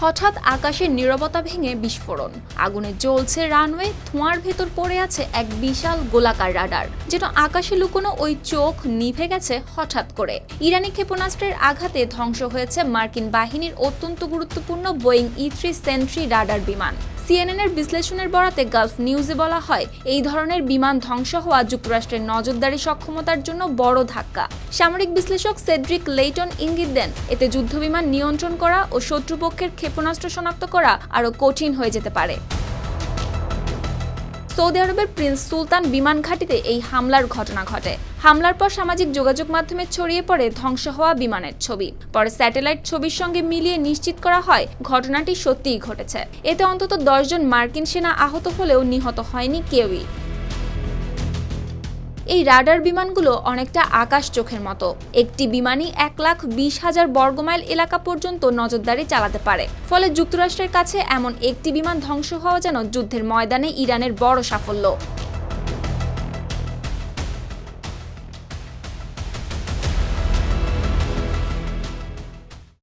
হঠাৎ আকাশের নীরবতা ভেঙে বিস্ফোরণ, আগুনে জ্বলছে রানওয়ে, ধোঁয়ার ভেতর পড়ে আছে এক বিশাল গোলাকার রাডার, যেন আকাশে লুকোনো ওই চোখ নিভে গেছে হঠাৎ করে। ইরানি ক্ষেপণাস্ত্রের আঘাতে ধ্বংস হয়েছে মার্কিন বাহিনীর অত্যন্ত গুরুত্বপূর্ণ বোয়িং E-3 সেন্ট্রি রাডার বিমান। সিএনএনের বিশ্লেষণের বরাতে গালফ নিউজে বলা হয়, এই ধরনের বিমান ধ্বংস হওয়া যুক্তরাষ্ট্রের নজরদারি সক্ষমতার জন্য বড় ধাক্কা। সামরিক বিশ্লেষক সেড্রিক লেইটন ইঙ্গিত দেন, এতে যুদ্ধবিমান নিয়ন্ত্রণ করা ও শত্রুপক্ষের ক্ষেপণাস্ত্র শনাক্ত করা আরও কঠিন হয়ে যেতে পারে। সৌদি আরবের প্রিন্স সুলতান বিমান ঘাঁটিতে এই হামলার ঘটনা ঘটে। হামলার পর সামাজিক যোগাযোগ মাধ্যমে ছড়িয়ে পড়ে ধ্বংস হওয়া বিমানের ছবি। পরে স্যাটেলাইট ছবির সঙ্গে মিলিয়ে নিশ্চিত করা হয় ঘটনাটি সত্যিই ঘটেছে। এতে অন্তত 10 জন মার্কিন সেনা আহত হলেও নিহত হয়নি কেউই। এই রাডার বিমানগুলো অনেকটা আকাশ চোখের মতো। একটি বিমানই 1,20,000 বর্গমাইল এলাকা পর্যন্ত নজরদারি চালাতে পারে। ফলে যুক্তরাষ্ট্রের কাছে এমন একটি বিমান ধ্বংস হওয়া যেন যুদ্ধের ময়দানে ইরানের বড় সাফল্য।